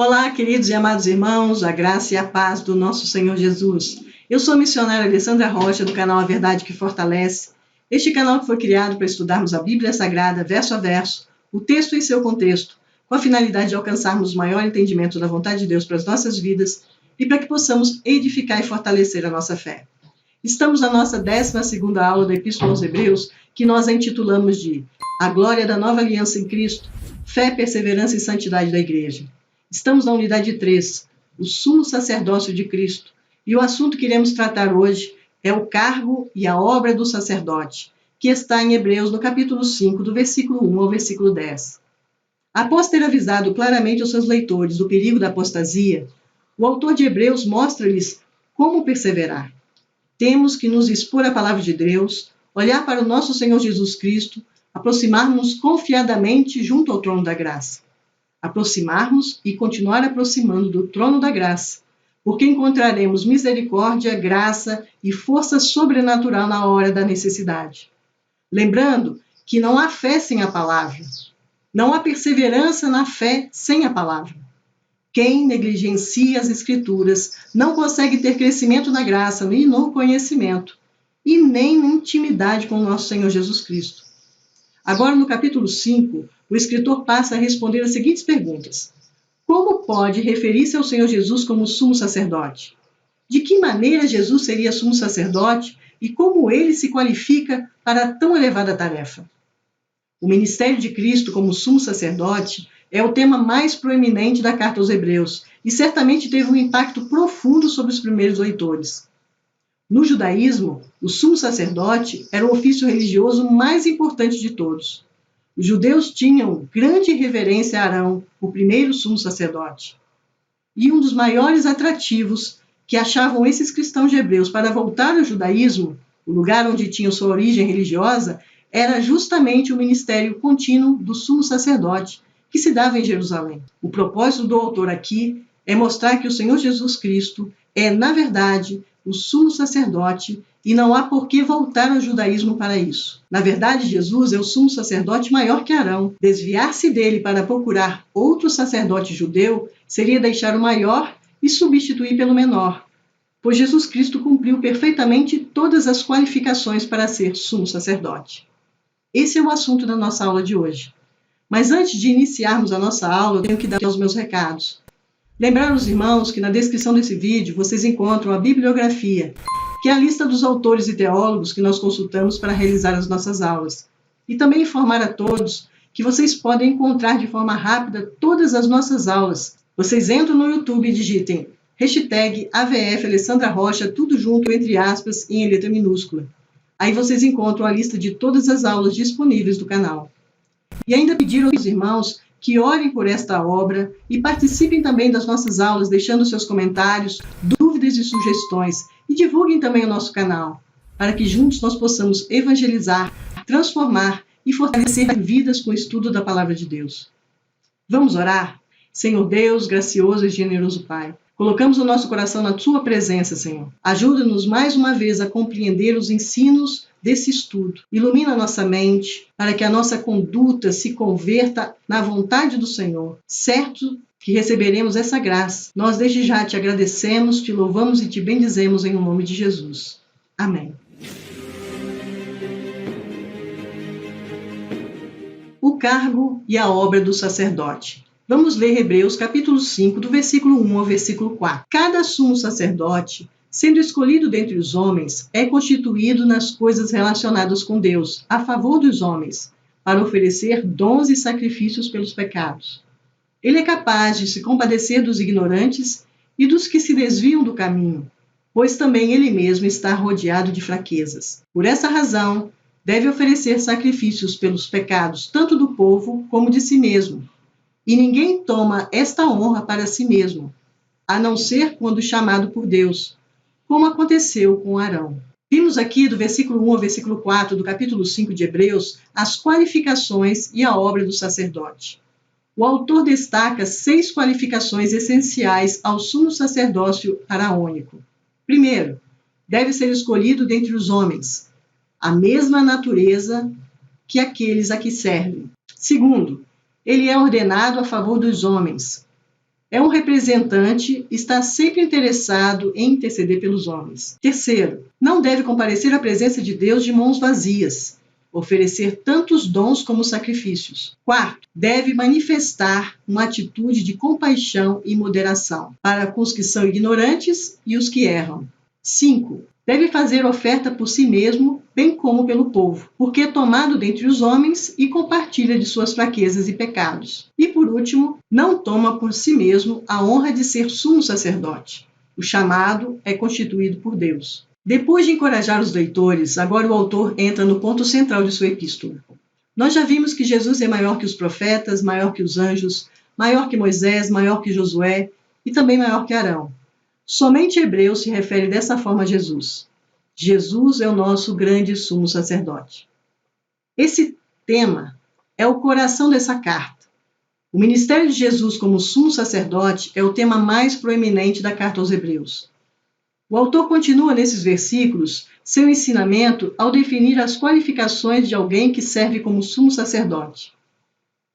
Olá, queridos e amados irmãos, a graça e a paz do nosso Senhor Jesus. Eu sou a missionária Alessandra Rocha, do canal A Verdade que Fortalece. Este canal que foi criado para estudarmos a Bíblia Sagrada, verso a verso, o texto em seu contexto, com a finalidade de alcançarmos maior entendimento da vontade de Deus para as nossas vidas e para que possamos edificar e fortalecer a nossa fé. Estamos na nossa 12ª aula da Epístola aos Hebreus, que nós a intitulamos de A Glória da Nova Aliança em Cristo, Fé, Perseverança e Santidade da Igreja. Estamos na unidade 3, o sumo sacerdócio de Cristo, e o assunto que iremos tratar hoje é o cargo e a obra do sacerdote, que está em Hebreus no capítulo 5, do versículo 1 ao versículo 10. Após ter avisado claramente aos seus leitores do perigo da apostasia, o autor de Hebreus mostra-lhes como perseverar. Temos que nos expor à palavra de Deus, olhar para o nosso Senhor Jesus Cristo, aproximar-nos confiadamente junto ao trono da graça. Aproximarmos e continuar aproximando do trono da graça, porque encontraremos misericórdia, graça e força sobrenatural na hora da necessidade. Lembrando que não há fé sem a palavra, não há perseverança na fé sem a palavra. Quem negligencia as Escrituras não consegue ter crescimento na graça e no conhecimento, e nem na intimidade com o nosso Senhor Jesus Cristo. Agora, no capítulo 5, o escritor passa a responder as seguintes perguntas. Como pode referir-se ao Senhor Jesus como sumo sacerdote? De que maneira Jesus seria sumo sacerdote e como ele se qualifica para tão elevada tarefa? O ministério de Cristo como sumo sacerdote é o tema mais proeminente da carta aos Hebreus e certamente teve um impacto profundo sobre os primeiros leitores. No judaísmo, o sumo sacerdote era o ofício religioso mais importante de todos. Os judeus tinham grande reverência a Arão, o primeiro sumo sacerdote. E um dos maiores atrativos que achavam esses cristãos de Hebreus para voltar ao judaísmo, o lugar onde tinham sua origem religiosa, era justamente o ministério contínuo do sumo sacerdote, que se dava em Jerusalém. O propósito do autor aqui é mostrar que o Senhor Jesus Cristo é, na verdade, o sumo sacerdote, e não há por que voltar ao judaísmo para isso. Na verdade, Jesus é o sumo sacerdote maior que Arão. Desviar-se dele para procurar outro sacerdote judeu seria deixar o maior e substituir pelo menor, pois Jesus Cristo cumpriu perfeitamente todas as qualificações para ser sumo sacerdote. Esse é o assunto da nossa aula de hoje. Mas antes de iniciarmos a nossa aula, eu tenho que dar os meus recados. Lembrar os irmãos que na descrição desse vídeo vocês encontram a bibliografia, que é a lista dos autores e teólogos que nós consultamos para realizar as nossas aulas. E também informar a todos que vocês podem encontrar de forma rápida todas as nossas aulas. Vocês entram no YouTube e digitem #AVF Alessandra Rocha, tudo junto, entre aspas, em letra minúscula. Aí vocês encontram a lista de todas as aulas disponíveis do canal. E ainda pedir aos irmãos que orem por esta obra e participem também das nossas aulas, deixando seus comentários, dúvidas e sugestões, e divulguem também o nosso canal, para que juntos nós possamos evangelizar, transformar e fortalecer vidas com o estudo da Palavra de Deus. Vamos orar? Senhor Deus, gracioso e generoso Pai, colocamos o nosso coração na Tua presença, Senhor. Ajuda-nos mais uma vez a compreender os ensinos desse estudo. Ilumina a nossa mente para que a nossa conduta se converta na vontade do Senhor. Certo que receberemos essa graça. Nós desde já te agradecemos, te louvamos e te bendizemos em nome de Jesus. Amém. O cargo e a obra do sacerdote. Vamos ler Hebreus capítulo 5, do versículo 1 ao versículo 4. Cada sumo sacerdote, sendo escolhido dentre os homens, é constituído nas coisas relacionadas com Deus, a favor dos homens, para oferecer dons e sacrifícios pelos pecados. Ele é capaz de se compadecer dos ignorantes e dos que se desviam do caminho, pois também ele mesmo está rodeado de fraquezas. Por essa razão, deve oferecer sacrifícios pelos pecados, tanto do povo como de si mesmo. E ninguém toma esta honra para si mesmo, a não ser quando chamado por Deus, como aconteceu com Arão. Vimos aqui do versículo 1 ao versículo 4 do capítulo 5 de Hebreus as qualificações e a obra do sacerdote. O autor destaca 6 qualificações essenciais ao sumo sacerdócio araônico. Primeiro, deve ser escolhido dentre os homens, a mesma natureza que aqueles a que servem. Segundo, ele é ordenado a favor dos homens. É um representante, está sempre interessado em interceder pelos homens. Terceiro, não deve comparecer à presença de Deus de mãos vazias, oferecer tantos dons como sacrifícios. Quarto, deve manifestar uma atitude de compaixão e moderação para com os que são ignorantes e os que erram. 5. Deve fazer oferta por si mesmo, bem como pelo povo, porque é tomado dentre os homens e compartilha de suas fraquezas e pecados. E por último, não toma por si mesmo a honra de ser sumo sacerdote. O chamado é constituído por Deus. Depois de encorajar os leitores, agora o autor entra no ponto central de sua epístola. Nós já vimos que Jesus é maior que os profetas, maior que os anjos, maior que Moisés, maior que Josué e também maior que Arão. Somente Hebreus se refere dessa forma a Jesus. Jesus é o nosso grande sumo sacerdote. Esse tema é o coração dessa carta. O ministério de Jesus como sumo sacerdote é o tema mais proeminente da carta aos Hebreus. O autor continua nesses versículos seu ensinamento ao definir as qualificações de alguém que serve como sumo sacerdote.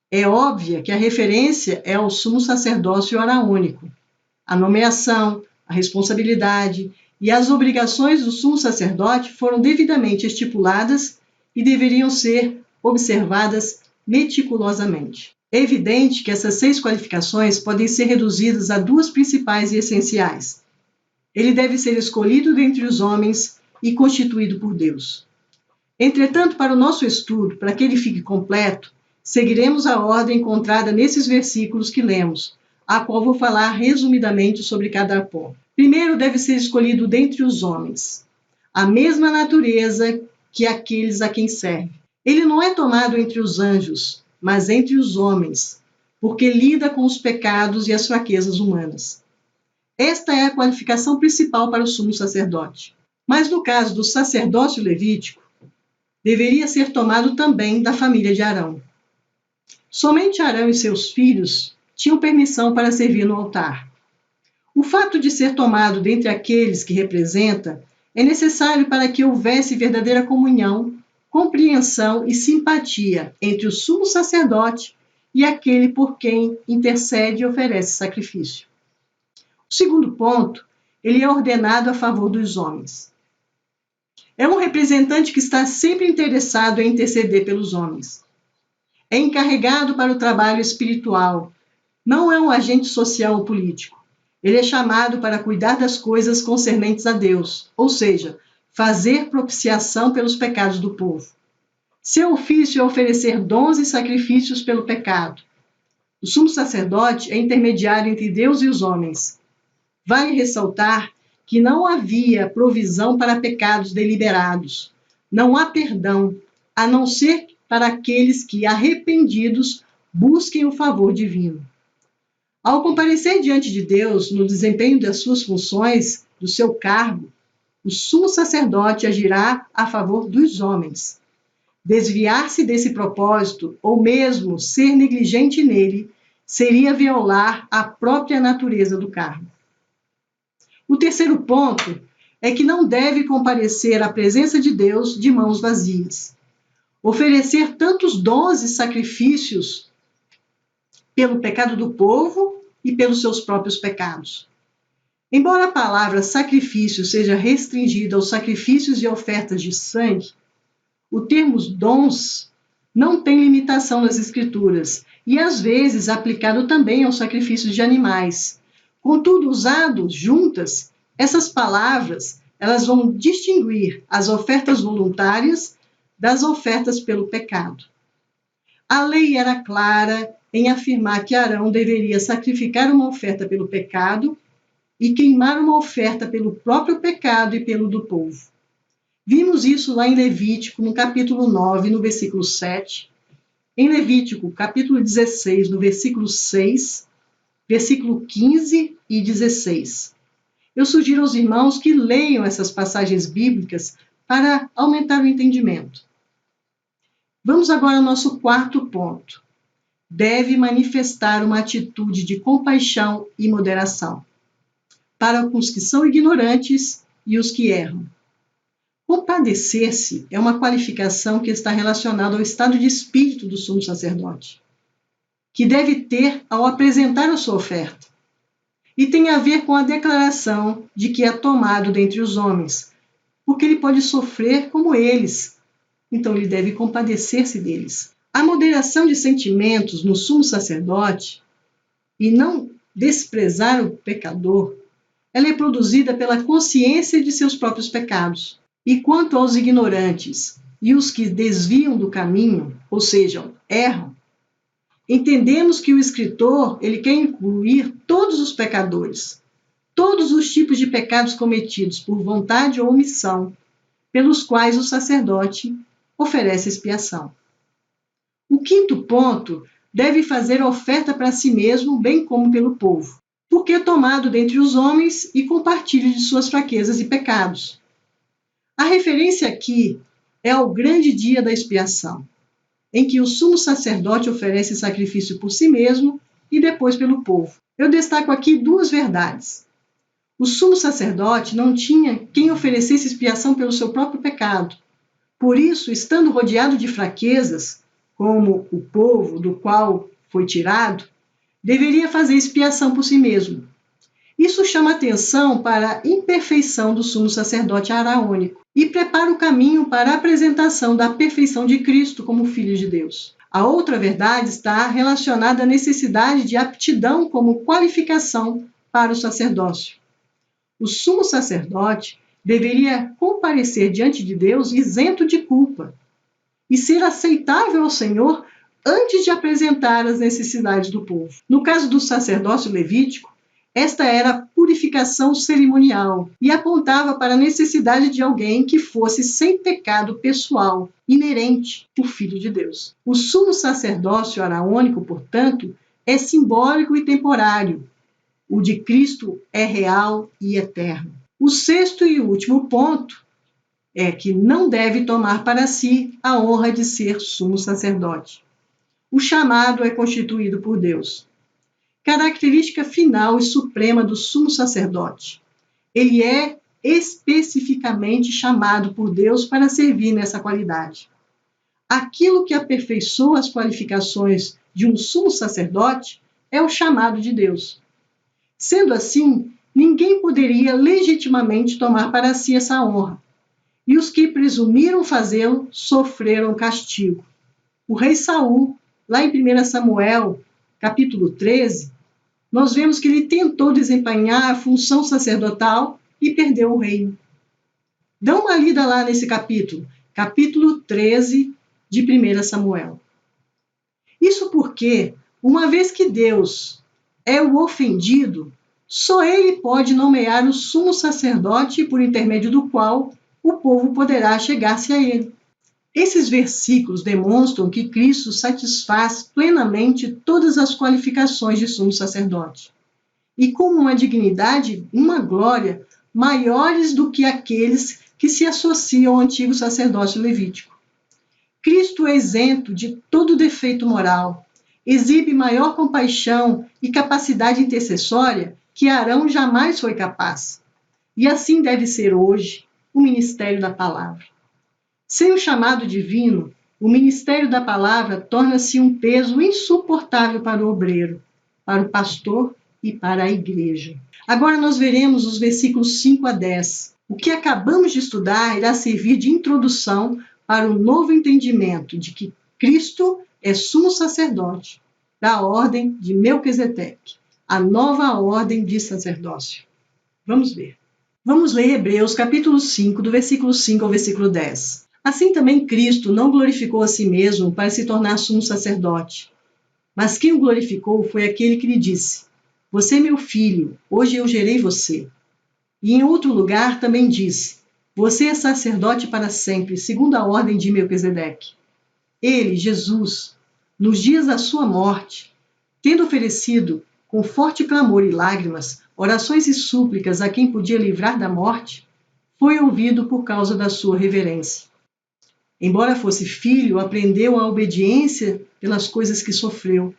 É óbvia que a referência é ao sumo sacerdócio araônico. A nomeação, a responsabilidade e as obrigações do sumo sacerdote foram devidamente estipuladas e deveriam ser observadas meticulosamente. É evidente que essas 6 qualificações podem ser reduzidas a 2 principais e essenciais. Ele deve ser escolhido dentre os homens e constituído por Deus. Entretanto, para o nosso estudo, para que ele fique completo, seguiremos a ordem encontrada nesses versículos que lemos, a qual vou falar resumidamente sobre cada ponto. Primeiro, deve ser escolhido dentre os homens, a mesma natureza que aqueles a quem serve. Ele não é tomado entre os anjos, mas entre os homens, porque lida com os pecados e as fraquezas humanas. Esta é a qualificação principal para o sumo sacerdote. Mas no caso do sacerdócio levítico, deveria ser tomado também da família de Arão. Somente Arão e seus filhos tinham permissão para servir no altar. O fato de ser tomado dentre aqueles que representa é necessário para que houvesse verdadeira comunhão, compreensão e simpatia entre o sumo sacerdote e aquele por quem intercede e oferece sacrifício. O segundo ponto, ele é ordenado a favor dos homens. É um representante que está sempre interessado em interceder pelos homens. É encarregado para o trabalho espiritual. Não é um agente social ou político. Ele é chamado para cuidar das coisas concernentes a Deus, ou seja, fazer propiciação pelos pecados do povo. Seu ofício é oferecer dons e sacrifícios pelo pecado. O sumo sacerdote é intermediário entre Deus e os homens. Vale ressaltar que não havia provisão para pecados deliberados. Não há perdão, a não ser para aqueles que, arrependidos, busquem o favor divino. Ao comparecer diante de Deus no desempenho das suas funções, do seu cargo, o sumo sacerdote agirá a favor dos homens. Desviar-se desse propósito, ou mesmo ser negligente nele, seria violar a própria natureza do cargo. O terceiro ponto é que não deve comparecer à presença de Deus de mãos vazias. Oferecer tantos dons e sacrifícios pelo pecado do povo e pelos seus próprios pecados. Embora a palavra sacrifício seja restringida aos sacrifícios e ofertas de sangue, o termo dons não tem limitação nas Escrituras e, às vezes, aplicado também aos sacrifícios de animais. Contudo, usados juntas, essas palavras elas vão distinguir as ofertas voluntárias das ofertas pelo pecado. A lei era clara em afirmar que Arão deveria sacrificar uma oferta pelo pecado e queimar uma oferta pelo próprio pecado e pelo do povo. Vimos isso lá em Levítico, no capítulo 9, no versículo 7, em Levítico, capítulo 16, no versículo 6, versículo 15 e 16. Eu sugiro aos irmãos que leiam essas passagens bíblicas para aumentar o entendimento. Vamos agora ao nosso quarto ponto. Deve manifestar uma atitude de compaixão e moderação para com os que são ignorantes e os que erram. Compadecer-se é uma qualificação que está relacionada ao estado de espírito do sumo sacerdote, que deve ter ao apresentar a sua oferta. e tem a ver com a declaração de que é tomado dentre os homens, porque ele pode sofrer como eles, então ele deve compadecer-se deles. A moderação de sentimentos no sumo sacerdote e não desprezar o pecador, ela é produzida pela consciência de seus próprios pecados. E quanto aos ignorantes e os que desviam do caminho, ou seja, erram, entendemos que o escritor ele quer incluir todos os pecadores, todos os tipos de pecados cometidos por vontade ou omissão, pelos quais o sacerdote oferece expiação. O quinto ponto deve fazer oferta para si mesmo, bem como pelo povo, porque é tomado dentre os homens e compartilha de suas fraquezas e pecados. A referência aqui é ao grande dia da expiação, em que o sumo sacerdote oferece sacrifício por si mesmo e depois pelo povo. Eu destaco aqui duas verdades. O sumo sacerdote não tinha quem oferecesse expiação pelo seu próprio pecado. Por isso, estando rodeado de fraquezas, como o povo do qual foi tirado, deveria fazer expiação por si mesmo. Isso chama atenção para a imperfeição do sumo sacerdote araônico e prepara o caminho para a apresentação da perfeição de Cristo como Filho de Deus. A outra verdade está relacionada à necessidade de aptidão como qualificação para o sacerdócio. O sumo sacerdote deveria comparecer diante de Deus isento de culpa e ser aceitável ao Senhor antes de apresentar as necessidades do povo. No caso do sacerdócio levítico, esta era a purificação cerimonial e apontava para a necessidade de alguém que fosse sem pecado pessoal, inerente, o Filho de Deus. O sumo sacerdócio araônico, portanto, é simbólico e temporário. O de Cristo é real e eterno. O sexto e último ponto é que não deve tomar para si a honra de ser sumo sacerdote. O chamado é constituído por Deus. Característica final e suprema do sumo sacerdote. Ele é especificamente chamado por Deus para servir nessa qualidade. Aquilo que aperfeiçoa as qualificações de um sumo sacerdote é o chamado de Deus. Sendo assim, ninguém poderia legitimamente tomar para si essa honra, e os que presumiram fazê-lo sofreram castigo. O rei Saul, lá em 1 Samuel, capítulo 13, nós vemos que ele tentou desempenhar a função sacerdotal e perdeu o reino. Dá uma lida lá nesse capítulo 13 de 1 Samuel. Isso porque, uma vez que Deus é o ofendido, só ele pode nomear o sumo sacerdote por intermédio do qual o povo poderá chegar-se a ele. Esses versículos demonstram que Cristo satisfaz plenamente todas as qualificações de sumo sacerdote, e com uma dignidade, uma glória, maiores do que aqueles que se associam ao antigo sacerdócio levítico. Cristo é isento de todo defeito moral, exibe maior compaixão e capacidade intercessória que Arão jamais foi capaz. E assim deve ser hoje o ministério da palavra. Sem o chamado divino, o ministério da palavra torna-se um peso insuportável para o obreiro, para o pastor e para a igreja. Agora nós veremos os versículos 5 a 10. O que acabamos de estudar irá servir de introdução para o novo entendimento de que Cristo é sumo sacerdote da ordem de Melquisedeque, a nova ordem de sacerdócio. Vamos ver. Vamos ler Hebreus capítulo 5, do versículo 5 ao versículo 10. Assim também Cristo não glorificou a si mesmo para se tornar sumo sacerdote, mas quem o glorificou foi aquele que lhe disse: Você é meu filho, hoje eu gerei você. E em outro lugar também diz: Você é sacerdote para sempre, segundo a ordem de Melquisedeque. Ele, Jesus, nos dias da sua morte, tendo oferecido com forte clamor e lágrimas, orações e súplicas a quem podia livrar da morte, foi ouvido por causa da sua reverência. Embora fosse filho, aprendeu a obediência pelas coisas que sofreu,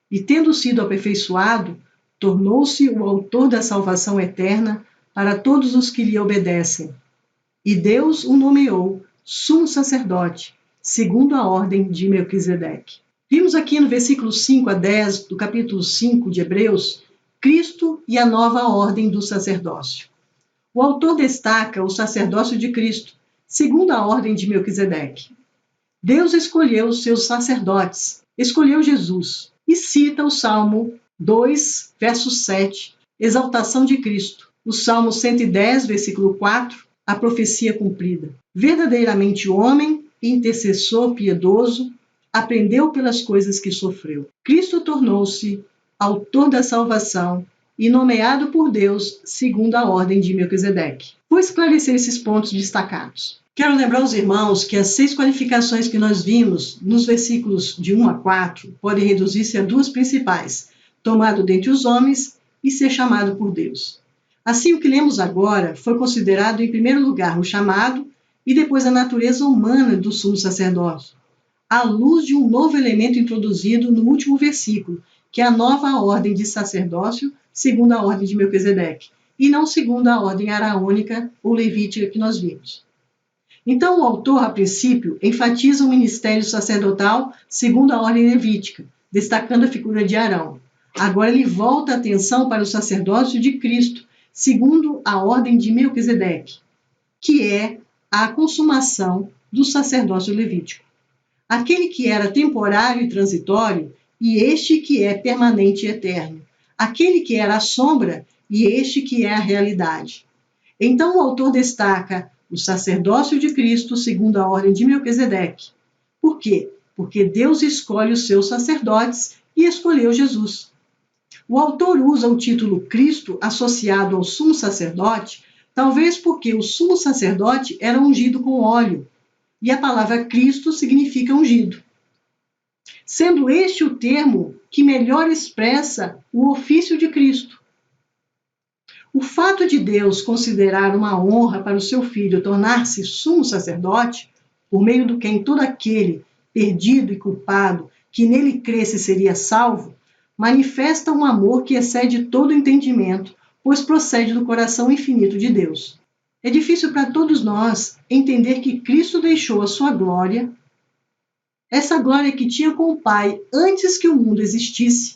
e tendo sido aperfeiçoado, tornou-se o autor da salvação eterna para todos os que lhe obedecem. E Deus o nomeou sumo sacerdote, segundo a ordem de Melquisedeque. Vimos aqui no versículo 5 a 10 do capítulo 5 de Hebreus, Cristo e a nova ordem do sacerdócio. O autor destaca o sacerdócio de Cristo, segundo a ordem de Melquisedeque. Deus escolheu os seus sacerdotes, escolheu Jesus, e cita o Salmo 2, verso 7, exaltação de Cristo. O Salmo 110, versículo 4, a profecia cumprida. Verdadeiramente homem, intercessor piedoso, aprendeu pelas coisas que sofreu. Cristo tornou-se autor da salvação e nomeado por Deus segundo a ordem de Melquisedeque. Vou esclarecer esses pontos destacados. Quero lembrar os irmãos que as 6 qualificações que nós vimos nos versículos de 1 a 4 podem reduzir-se a 2 principais: tomado dentre os homens e ser chamado por Deus. Assim, o que lemos agora foi considerado em primeiro lugar o chamado e depois a natureza humana do sumo sacerdócio, à luz de um novo elemento introduzido no último versículo, que é a nova ordem de sacerdócio segundo a ordem de Melquisedeque, e não segundo a ordem araônica ou levítica que nós vimos. Então, o autor, a princípio, enfatiza o ministério sacerdotal segundo a ordem levítica, destacando a figura de Arão. Agora ele volta a atenção para o sacerdócio de Cristo, segundo a ordem de Melquisedeque, que é a consumação do sacerdócio levítico. Aquele que era temporário e transitório, e este que é permanente e eterno. Aquele que era a sombra, e este que é a realidade. Então o autor destaca o sacerdócio de Cristo segundo a ordem de Melquisedeque. Por quê? Porque Deus escolhe os seus sacerdotes e escolheu Jesus. O autor usa o título Cristo associado ao sumo sacerdote, talvez porque o sumo sacerdote era ungido com óleo, e a palavra Cristo significa ungido. Sendo este o termo que melhor expressa o ofício de Cristo. O fato de Deus considerar uma honra para o seu filho tornar-se sumo sacerdote, por meio do quem todo aquele perdido e culpado que nele cresce seria salvo, manifesta um amor que excede todo entendimento, pois procede do coração infinito de Deus. É difícil para todos nós entender que Cristo deixou a sua glória, essa glória que tinha com o Pai antes que o mundo existisse,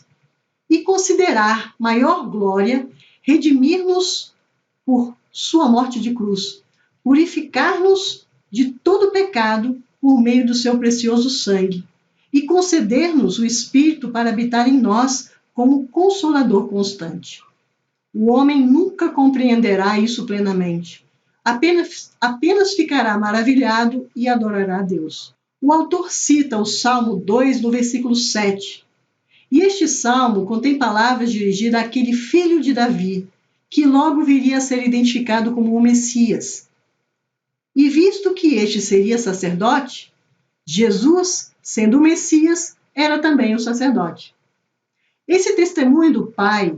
e considerar maior glória redimir-nos por sua morte de cruz, purificar-nos de todo pecado por meio do seu precioso sangue, e conceder-nos o Espírito para habitar em nós como consolador constante. O homem nunca compreenderá isso plenamente. Apenas ficará maravilhado e adorará a Deus. O autor cita o Salmo 2, no versículo 7. E este salmo contém palavras dirigidas àquele filho de Davi, que logo viria a ser identificado como o Messias. E visto que este seria sacerdote, Jesus, sendo o Messias, era também o sacerdote. Esse testemunho do Pai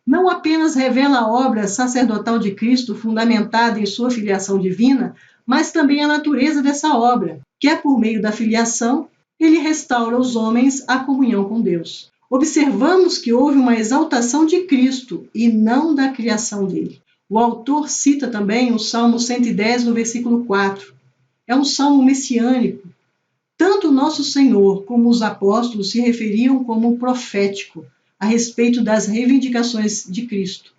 não apenas revela a obra sacerdotal de Cristo fundamentada em sua filiação divina, mas também a natureza dessa obra, que é por meio da filiação, ele restaura os homens à comunhão com Deus. Observamos que houve uma exaltação de Cristo e não da criação dele. O autor cita também o Salmo 110, no versículo 4. É um salmo messiânico. Tanto nosso Senhor como os apóstolos se referiam como profético a respeito das reivindicações de Cristo.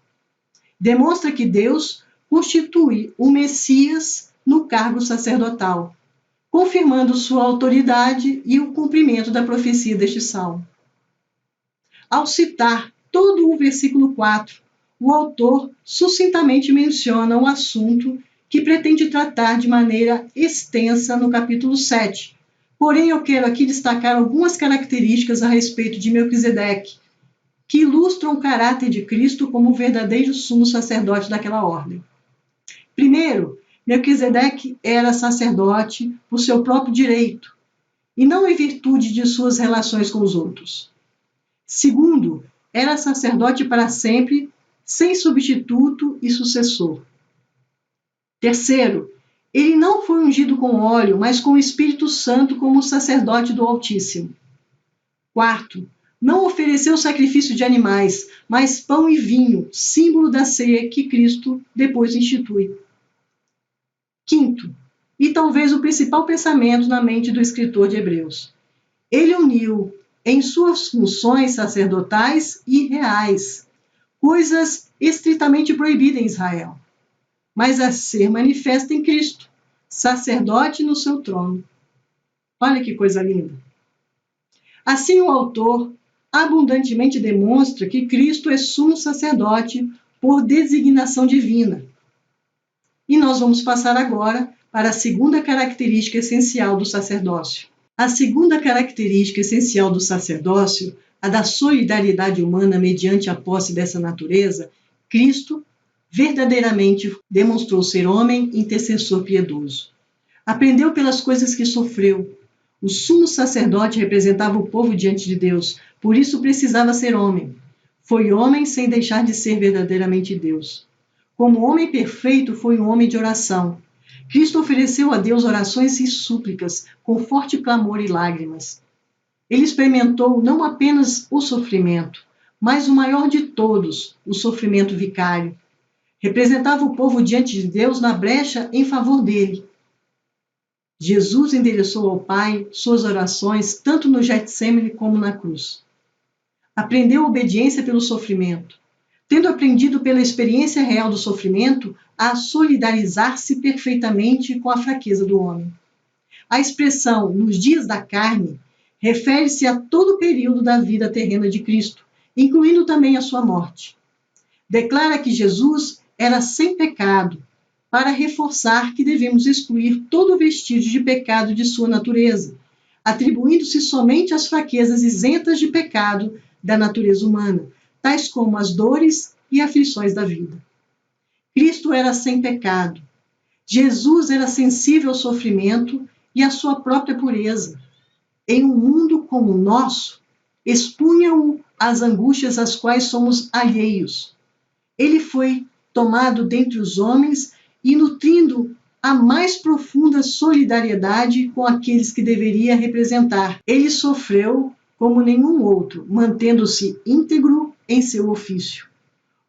Demonstra que Deus constitui o Messias no cargo sacerdotal, confirmando sua autoridade e o cumprimento da profecia deste salmo. Ao citar todo o versículo 4, o autor sucintamente menciona o assunto que pretende tratar de maneira extensa no capítulo 7. Porém, eu quero aqui destacar algumas características a respeito de Melquisedeque, que ilustram o caráter de Cristo como o verdadeiro sumo sacerdote daquela ordem. Primeiro, Melquisedeque era sacerdote por seu próprio direito, e não em virtude de suas relações com os outros. Segundo, era sacerdote para sempre, sem substituto e sucessor. Terceiro, ele não foi ungido com óleo, mas com o Espírito Santo como sacerdote do Altíssimo. Quarto, não ofereceu sacrifício de animais, mas pão e vinho, símbolo da ceia que Cristo depois institui. Quinto, e talvez o principal pensamento na mente do escritor de Hebreus, ele uniu em suas funções sacerdotais e reais, coisas estritamente proibidas em Israel, mas a ser manifesta em Cristo, sacerdote no seu trono. Olha que coisa linda! Assim, o autor abundantemente demonstra que Cristo é sumo sacerdote por designação divina. E nós vamos passar agora para a segunda característica essencial do sacerdócio. A segunda característica essencial do sacerdócio, a da solidariedade humana mediante a posse dessa natureza, Cristo verdadeiramente demonstrou ser homem intercessor piedoso. Aprendeu pelas coisas que sofreu. O sumo sacerdote representava o povo diante de Deus, por isso precisava ser homem. Foi homem sem deixar de ser verdadeiramente Deus. Como homem perfeito, foi um homem de oração. Cristo ofereceu a Deus orações e súplicas, com forte clamor e lágrimas. Ele experimentou não apenas o sofrimento, mas o maior de todos, o sofrimento vicário. Representava o povo diante de Deus na brecha em favor dele. Jesus endereçou ao Pai suas orações tanto no Getsêmani como na cruz. Aprendeu a obediência pelo sofrimento, tendo aprendido pela experiência real do sofrimento a solidarizar-se perfeitamente com a fraqueza do homem. A expressão "nos dias da carne" refere-se a todo o período da vida terrena de Cristo, incluindo também a sua morte. Declara que Jesus era sem pecado, para reforçar que devemos excluir todo vestígio de pecado de sua natureza, atribuindo-se somente às fraquezas isentas de pecado da natureza humana, tais como as dores e aflições da vida. Cristo era sem pecado. Jesus era sensível ao sofrimento e à sua própria pureza. Em um mundo como o nosso, expunha-o às angústias às quais somos alheios. Ele foi tomado dentre os homens e nutrindo a mais profunda solidariedade com aqueles que deveria representar. Ele sofreu como nenhum outro, mantendo-se íntegro em seu ofício.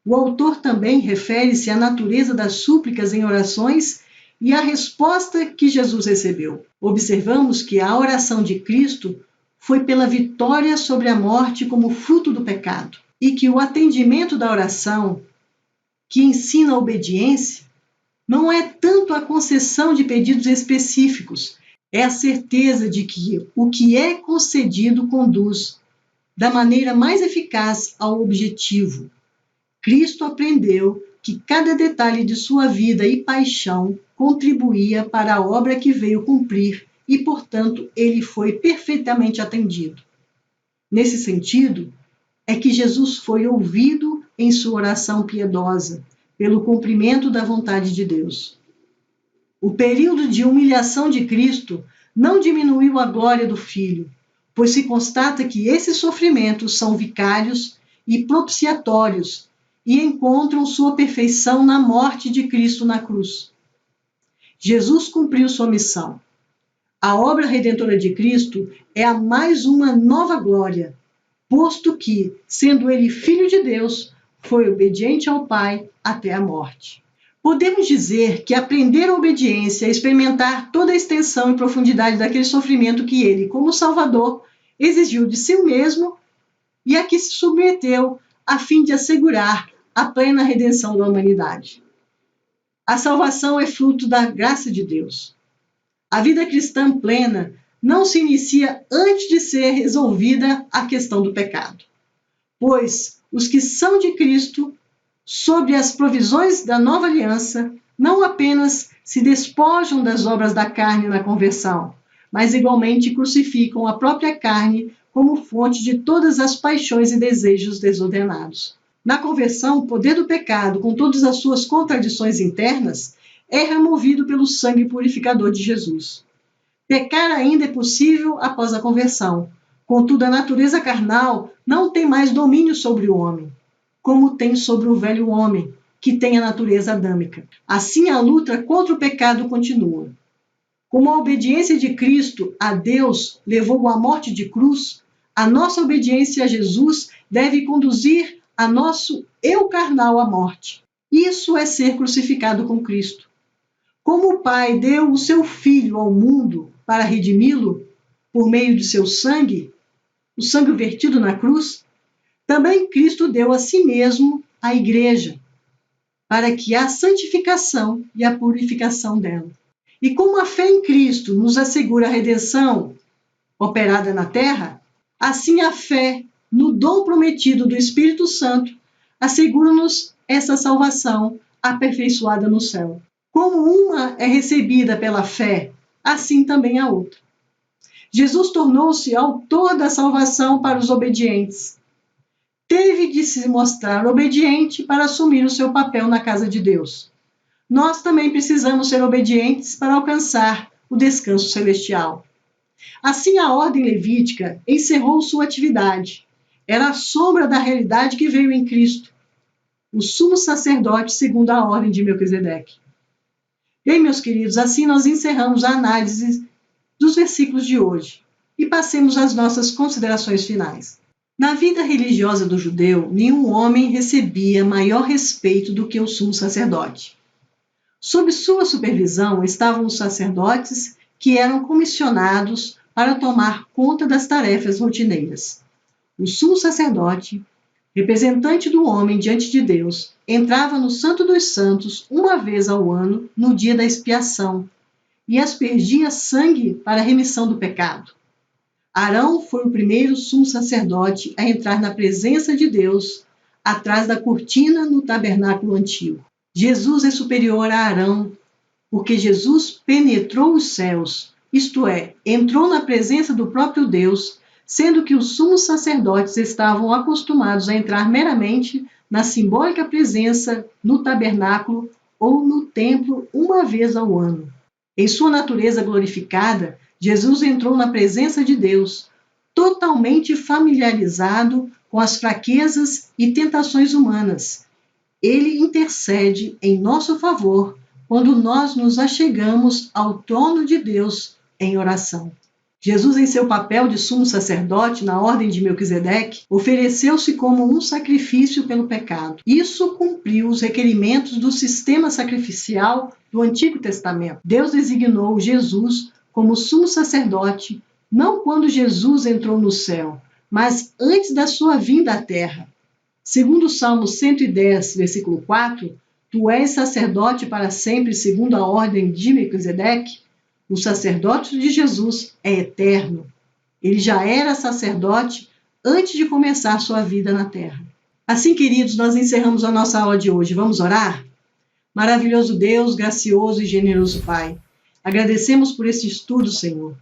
O autor também refere-se à natureza das súplicas em orações e à resposta que Jesus recebeu. Observamos que a oração de Cristo foi pela vitória sobre a morte como fruto do pecado, e que o atendimento da oração, que ensina a obediência, não é tanto a concessão de pedidos específicos, é a certeza de que o que é concedido conduz da maneira mais eficaz ao objetivo. Cristo aprendeu que cada detalhe de sua vida e paixão contribuía para a obra que veio cumprir e, portanto, ele foi perfeitamente atendido. Nesse sentido, é que Jesus foi ouvido em sua oração piedosa, pelo cumprimento da vontade de Deus. O período de humilhação de Cristo não diminuiu a glória do Filho, pois se constata que esses sofrimentos são vicários e propiciatórios e encontram sua perfeição na morte de Cristo na cruz. Jesus cumpriu sua missão. A obra redentora de Cristo é a mais uma nova glória, posto que, sendo ele Filho de Deus, foi obediente ao Pai até a morte. Podemos dizer que aprender a obediência é experimentar toda a extensão e profundidade daquele sofrimento que ele, como Salvador, exigiu de si mesmo e a que se submeteu a fim de assegurar a plena redenção da humanidade. A salvação é fruto da graça de Deus. A vida cristã plena não se inicia antes de ser resolvida a questão do pecado, pois os que são de Cristo, sob as provisões da nova aliança, não apenas se despojam das obras da carne na conversão, mas igualmente crucificam a própria carne como fonte de todas as paixões e desejos desordenados. Na conversão, o poder do pecado, com todas as suas contradições internas, é removido pelo sangue purificador de Jesus. Pecar ainda é possível após a conversão, contudo a natureza carnal não tem mais domínio sobre o homem, como tem sobre o velho homem, que tem a natureza adâmica. Assim, a luta contra o pecado continua. Como a obediência de Cristo a Deus levou à morte de cruz, a nossa obediência a Jesus deve conduzir a nosso eu carnal à morte. Isso é ser crucificado com Cristo. Como o Pai deu o seu Filho ao mundo para redimi-lo por meio de seu sangue, o sangue vertido na cruz, também Cristo deu a si mesmo a igreja, para que a santificação e a purificação dela. E como a fé em Cristo nos assegura a redenção operada na terra, assim a fé no dom prometido do Espírito Santo assegura-nos essa salvação aperfeiçoada no céu. Como uma é recebida pela fé, assim também a outra. Jesus tornou-se autor da salvação para os obedientes. Teve de se mostrar obediente para assumir o seu papel na casa de Deus. Nós também precisamos ser obedientes para alcançar o descanso celestial. Assim, a ordem levítica encerrou sua atividade. Era a sombra da realidade que veio em Cristo, o sumo sacerdote segundo a ordem de Melquisedeque. Bem, meus queridos, assim nós encerramos a análise dos versículos de hoje e passemos às nossas considerações finais. Na vida religiosa do judeu, nenhum homem recebia maior respeito do que o sumo sacerdote. Sob sua supervisão estavam os sacerdotes que eram comissionados para tomar conta das tarefas rotineiras. O sumo sacerdote, representante do homem diante de Deus, entrava no Santo dos Santos uma vez ao ano, no dia da expiação, e aspergia sangue para a remissão do pecado. Arão foi o primeiro sumo sacerdote a entrar na presença de Deus, atrás da cortina no tabernáculo antigo. Jesus é superior a Arão, porque Jesus penetrou os céus, isto é, entrou na presença do próprio Deus, sendo que os sumos sacerdotes estavam acostumados a entrar meramente na simbólica presença no tabernáculo ou no templo uma vez ao ano. Em sua natureza glorificada, Jesus entrou na presença de Deus, totalmente familiarizado com as fraquezas e tentações humanas. Ele intercede em nosso favor quando nós nos achegamos ao trono de Deus em oração. Jesus, em seu papel de sumo sacerdote na ordem de Melquisedeque, ofereceu-se como um sacrifício pelo pecado. Isso cumpriu os requerimentos do sistema sacrificial do Antigo Testamento. Deus designou Jesus como sumo sacerdote, não quando Jesus entrou no céu, mas antes da sua vinda à terra. Segundo o Salmo 110, versículo 4, tu és sacerdote para sempre, segundo a ordem de Melquisedeque. O sacerdócio de Jesus é eterno. Ele já era sacerdote antes de começar sua vida na terra. Assim, queridos, nós encerramos a nossa aula de hoje. Vamos orar? Maravilhoso Deus, gracioso e generoso Pai, agradecemos por esse estudo, Senhor.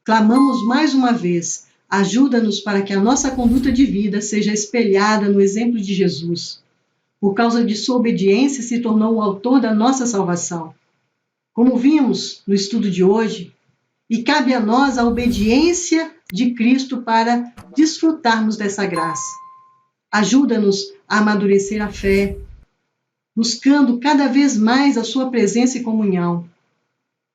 Clamamos mais uma vez, ajuda-nos para que a nossa conduta de vida seja espelhada no exemplo de Jesus. Por causa de sua obediência, se tornou o autor da nossa salvação. Como vimos no estudo de hoje, e cabe a nós a obediência de Cristo para desfrutarmos dessa graça. Ajuda-nos a amadurecer a fé, buscando cada vez mais a sua presença e comunhão.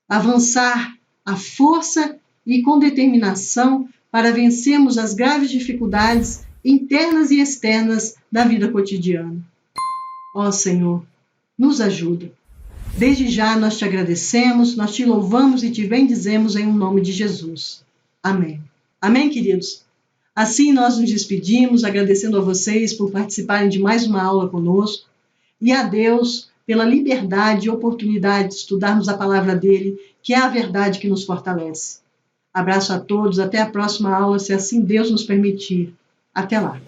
Avançar a força e com determinação para vencermos as graves dificuldades internas e externas da vida cotidiana. Ó Senhor, nos ajuda. Desde já nós te agradecemos, nós te louvamos e te bendizemos em nome de Jesus. Amém. Amém, queridos? Assim nós nos despedimos, agradecendo a vocês por participarem de mais uma aula conosco e a Deus pela liberdade e oportunidade de estudarmos a palavra dele, que é a verdade que nos fortalece. Abraço a todos, até a próxima aula, se assim Deus nos permitir. Até lá.